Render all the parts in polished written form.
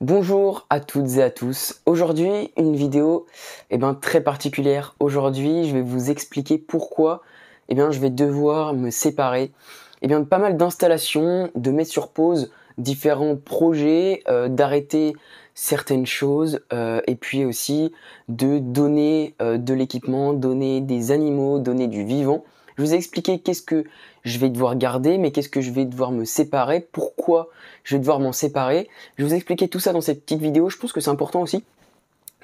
Bonjour à toutes et à tous. Aujourd'hui, une vidéo très particulière. Aujourd'hui, je vais vous expliquer pourquoi je vais devoir me séparer de pas mal d'installations, de mettre sur pause différents projets, d'arrêter certaines choses et puis aussi de donner de l'équipement, donner des animaux, donner du vivant. Je vous ai expliqué qu'est-ce que je vais devoir garder, mais qu'est-ce que je vais devoir me séparer, pourquoi je vais devoir m'en séparer. Je vais vous expliquer tout ça dans cette petite vidéo. Je pense que c'est important aussi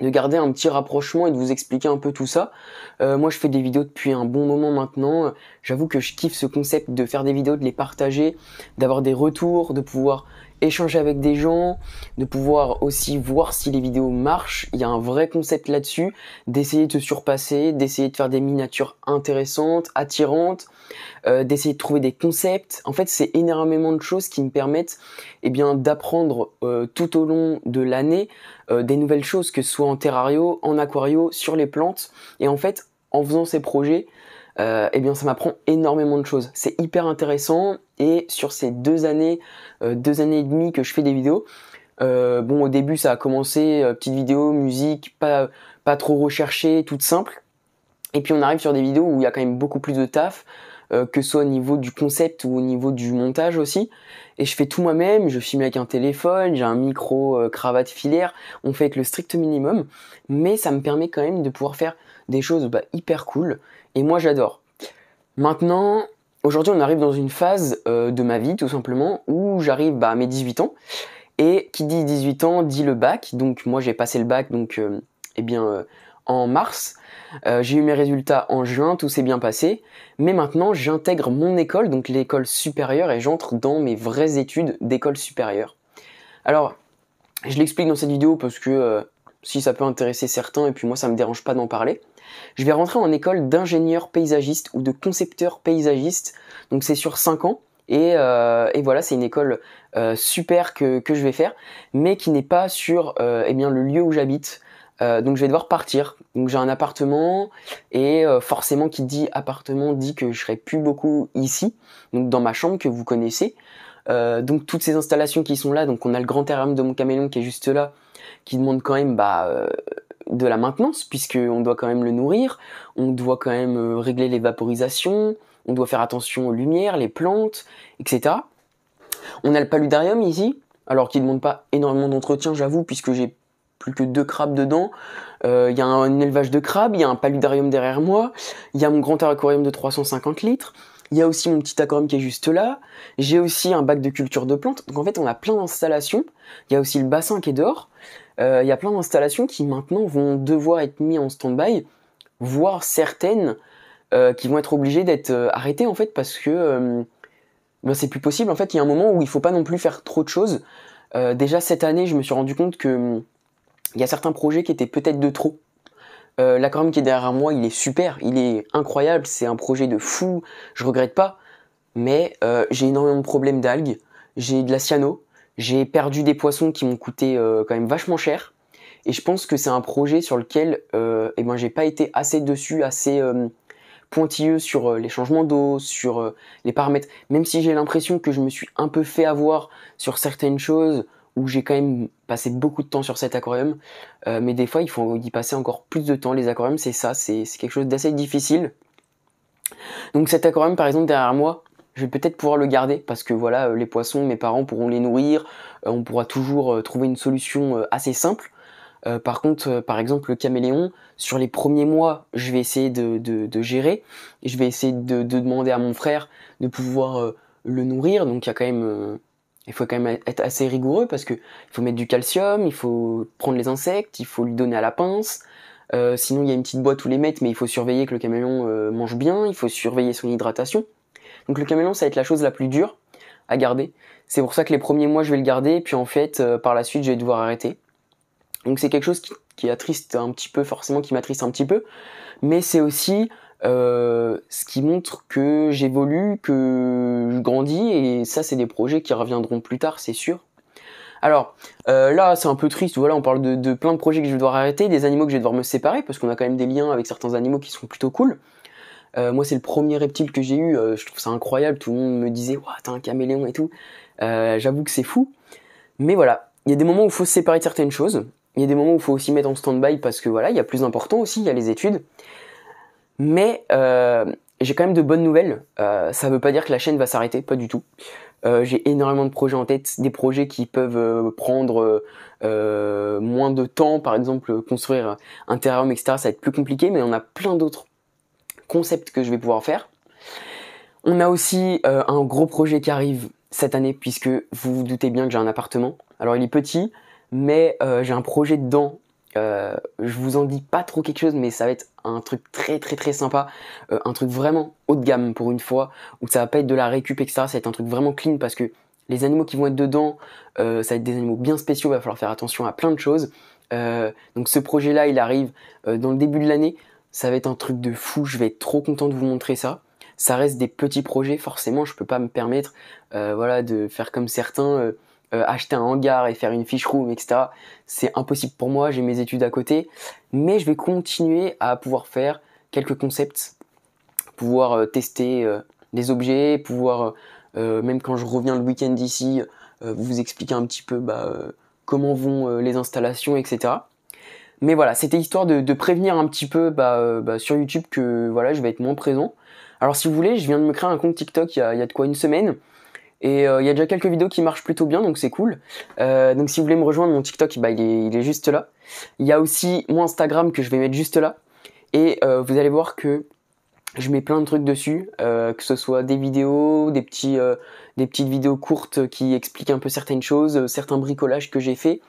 de garder un petit rapprochement et de vous expliquer un peu tout ça. Moi, je fais des vidéos depuis un bon moment maintenant. J'avoue que je kiffe ce concept de faire des vidéos, de les partager, d'avoir des retours, de pouvoir échanger avec des gens, de pouvoir aussi voir si les vidéos marchent. Il y a un vrai concept là-dessus, d'essayer de se surpasser, d'essayer de faire des miniatures intéressantes, attirantes, d'essayer de trouver des concepts. En fait, c'est énormément de choses qui me permettent d'apprendre tout au long de l'année des nouvelles choses, que ce soit en terrario, en aquario, sur les plantes. Et en fait, en faisant ces projets, ça m'apprend énormément de choses. C'est hyper intéressant. Et sur ces 2 années et demie que je fais des vidéos, au début ça a commencé, petite vidéo, musique, pas trop recherchée, toute simple. Et puis on arrive sur des vidéos où il y a quand même beaucoup plus de taf, que ce soit au niveau du concept ou au niveau du montage aussi. Et je fais tout moi-même, je filme avec un téléphone, j'ai un micro, cravate filaire, on fait avec le strict minimum, mais ça me permet quand même de pouvoir faire des choses hyper cool, et moi j'adore. Maintenant, aujourd'hui on arrive dans une phase de ma vie tout simplement, où j'arrive à mes 18 ans, et qui dit 18 ans dit le bac, donc moi j'ai passé le bac en mars. J'ai eu mes résultats en juin, tout s'est bien passé, mais maintenant j'intègre mon école, donc l'école supérieure, et j'entre dans mes vraies études d'école supérieure. Alors, je l'explique dans cette vidéo parce que si ça peut intéresser certains, et puis moi ça me dérange pas d'en parler. Je vais rentrer en école d'ingénieur paysagiste ou de concepteur paysagiste, donc c'est sur 5 ans, et voilà, c'est une école super que je vais faire, mais qui n'est pas sur le lieu où j'habite. Donc je vais devoir partir. Donc j'ai un appartement, et forcément qui dit appartement dit que je serai plus beaucoup ici, donc dans ma chambre que vous connaissez. Donc toutes ces installations qui sont là, donc on a le grand terrarium de mon caméléon qui est juste là, qui demande quand même de la maintenance, puisqu'on doit quand même le nourrir, on doit quand même régler les vaporisations, on doit faire attention aux lumières, les plantes, etc. On a le paludarium ici, alors qui ne demande pas énormément d'entretien, j'avoue, puisque j'ai plus que 2 crabes dedans. Il y a un élevage de crabes, il y a un paludarium derrière moi, il y a mon grand aquarium de 350 litres, il y a aussi mon petit aquarium qui est juste là, j'ai aussi un bac de culture de plantes. Donc en fait on a plein d'installations, il y a aussi le bassin qui est dehors, il y a plein d'installations qui maintenant vont devoir être mis en stand-by, voire certaines qui vont être obligées d'être arrêtées en fait, parce que c'est plus possible. En fait, il y a un moment où il faut pas non plus faire trop de choses. Déjà cette année, je me suis rendu compte que il y a certains projets qui étaient peut-être de trop. L'aquarium qui est derrière moi, il est super, il est incroyable, c'est un projet de fou, je regrette pas, mais j'ai énormément de problèmes d'algues, j'ai de la cyano, j'ai perdu des poissons qui m'ont coûté quand même vachement cher, et je pense que c'est un projet sur lequel j'ai pas été assez dessus, assez pointilleux sur les changements d'eau, sur les paramètres, même si j'ai l'impression que je me suis un peu fait avoir sur certaines choses, où j'ai quand même passé beaucoup de temps sur cet aquarium, mais des fois il faut y passer encore plus de temps. Les aquariums, c'est ça, c'est quelque chose d'assez difficile. Donc cet aquarium par exemple derrière moi, je vais peut-être pouvoir le garder, parce que voilà, les poissons, mes parents pourront les nourrir, on pourra toujours trouver une solution assez simple. Par contre, par exemple, le caméléon, sur les premiers mois, je vais essayer de gérer, et je vais essayer de demander à mon frère de pouvoir le nourrir. Donc il faut quand même être assez rigoureux, parce que il faut mettre du calcium, il faut prendre les insectes, il faut lui donner à la pince. Sinon, il y a une petite boîte où les mettre, mais il faut surveiller que le caméléon mange bien, il faut surveiller son hydratation. Donc le caméléon, ça va être la chose la plus dure à garder. C'est pour ça que les premiers mois, je vais le garder, puis en fait, par la suite, je vais devoir arrêter. Donc c'est quelque chose qui attriste un petit peu, forcément qui m'attriste un petit peu, mais c'est aussi ce qui montre que j'évolue, que je grandis, et ça c'est des projets qui reviendront plus tard, c'est sûr. Alors là c'est un peu triste, voilà, on parle de plein de projets que je vais devoir arrêter, des animaux que je vais devoir me séparer, parce qu'on a quand même des liens avec certains animaux qui sont plutôt cool. Moi c'est le premier reptile que j'ai eu, je trouve ça incroyable, tout le monde me disait « Ouah, t'as un caméléon et tout », j'avoue que c'est fou, mais voilà. il y a des moments où il faut se séparer de certaines choses, il y a des moments où il faut aussi mettre en stand-by parce que voilà, il y a plus important aussi, il y a les études. Mais j'ai quand même de bonnes nouvelles. Ça veut pas dire que la chaîne va s'arrêter, pas du tout. J'ai énormément de projets en tête, des projets qui peuvent prendre moins de temps, par exemple construire un terrarium, etc. Ça va être plus compliqué, mais on a plein d'autres concepts que je vais pouvoir faire. On a aussi un gros projet qui arrive cette année, puisque vous vous doutez bien que j'ai un appartement. Alors il est petit, mais j'ai un projet dedans. Je vous en dis pas trop quelque chose, mais ça va être un truc très très très sympa, un truc vraiment haut de gamme pour une fois, où ça va pas être de la récup, etc. Ça va être un truc vraiment clean parce que les animaux qui vont être dedans, ça va être des animaux bien spéciaux, il va falloir faire attention à plein de choses. Donc ce projet-là, il arrive dans le début de l'année, ça va être un truc de fou, je vais être trop content de vous montrer ça. Ça reste des petits projets, forcément, je peux pas me permettre voilà, de faire comme certains, acheter un hangar et faire une fiche room, etc. C'est impossible pour moi, j'ai mes études à côté, mais je vais continuer à pouvoir faire quelques concepts, pouvoir tester des objets, pouvoir, même quand je reviens le week-end d'ici, vous expliquer un petit peu comment vont les installations, etc. Mais voilà, c'était histoire de prévenir un petit peu sur YouTube que voilà, je vais être moins présent. Alors si vous voulez, je viens de me créer un compte TikTok il y a de quoi une semaine. Et il y a déjà quelques vidéos qui marchent plutôt bien, donc c'est cool. Donc si vous voulez me rejoindre, mon TikTok, il est juste là. Il y a aussi mon Instagram que je vais mettre juste là. Et vous allez voir que je mets plein de trucs dessus, que ce soit des vidéos, des petites vidéos courtes qui expliquent un peu certaines choses, certains bricolages que j'ai fait.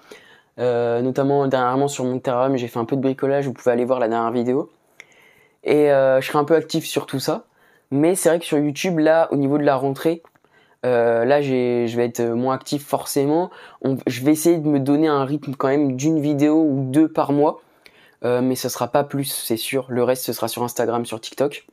Notamment dernièrement sur mon terrarium, j'ai fait un peu de bricolage, vous pouvez aller voir la dernière vidéo. Et je serai un peu actif sur tout ça. Mais c'est vrai que sur YouTube, là, au niveau de la rentrée, là je vais être moins actif forcément. Je vais essayer de me donner un rythme quand même d'une vidéo ou deux par mois. Mais ce sera pas plus, c'est sûr. Le reste, ce sera sur Instagram, sur TikTok.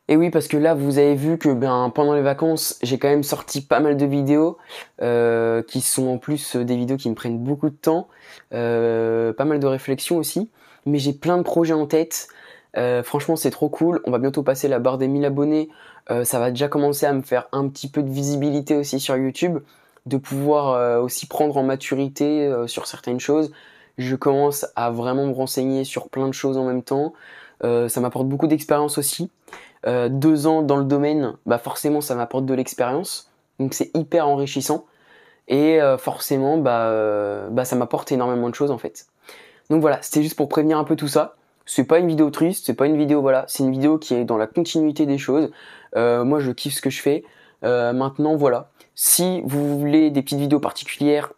Et oui, parce que là, vous avez vu que pendant les vacances, j'ai quand même sorti pas mal de vidéos qui sont en plus des vidéos qui me prennent beaucoup de temps, pas mal de réflexions aussi. Mais j'ai plein de projets en tête. Franchement, c'est trop cool. On va bientôt passer la barre des 1000 abonnés. Ça va déjà commencer à me faire un petit peu de visibilité aussi sur YouTube, de pouvoir aussi prendre en maturité sur certaines choses. Je commence à vraiment me renseigner sur plein de choses en même temps. Ça m'apporte beaucoup d'expérience aussi. 2 ans dans le domaine, forcément ça m'apporte de l'expérience, donc c'est hyper enrichissant et forcément ça m'apporte énormément de choses en fait. Donc voilà, c'était juste pour prévenir un peu tout ça. C'est pas une vidéo triste, c'est pas une vidéo voilà, c'est une vidéo qui est dans la continuité des choses. Moi je kiffe ce que je fais. Maintenant voilà, si vous voulez des petites vidéos particulières,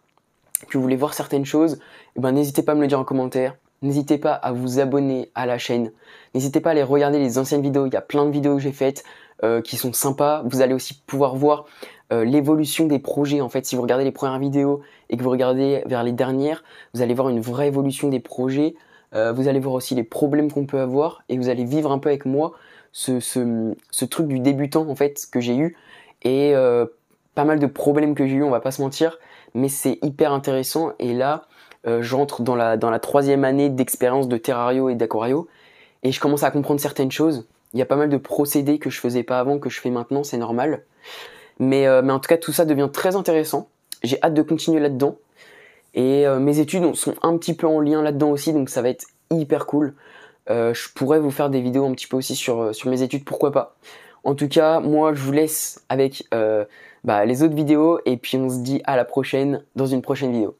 que vous voulez voir certaines choses, n'hésitez pas à me le dire en commentaire. N'hésitez pas à vous abonner à la chaîne. N'hésitez pas à aller regarder les anciennes vidéos. Il y a plein de vidéos que j'ai faites qui sont sympas. Vous allez aussi pouvoir voir l'évolution des projets. En fait, si vous regardez les premières vidéos et que vous regardez vers les dernières, vous allez voir une vraie évolution des projets. Vous allez voir aussi les problèmes qu'on peut avoir et vous allez vivre un peu avec moi ce truc du débutant en fait que j'ai eu et pas mal de problèmes que j'ai eu. On va pas se mentir, mais c'est hyper intéressant. Et là, j'entre dans la 3e année d'expérience de Terrario et d'Aquario et je commence à comprendre certaines choses. Il y a pas mal de procédés que je faisais pas avant, que je fais maintenant, c'est normal. Mais en tout cas, tout ça devient très intéressant. J'ai hâte de continuer là-dedans. Et mes études sont un petit peu en lien là-dedans aussi, donc ça va être hyper cool. Je pourrais vous faire des vidéos un petit peu aussi sur mes études, pourquoi pas. En tout cas, moi, je vous laisse avec les autres vidéos et puis on se dit à la prochaine dans une prochaine vidéo.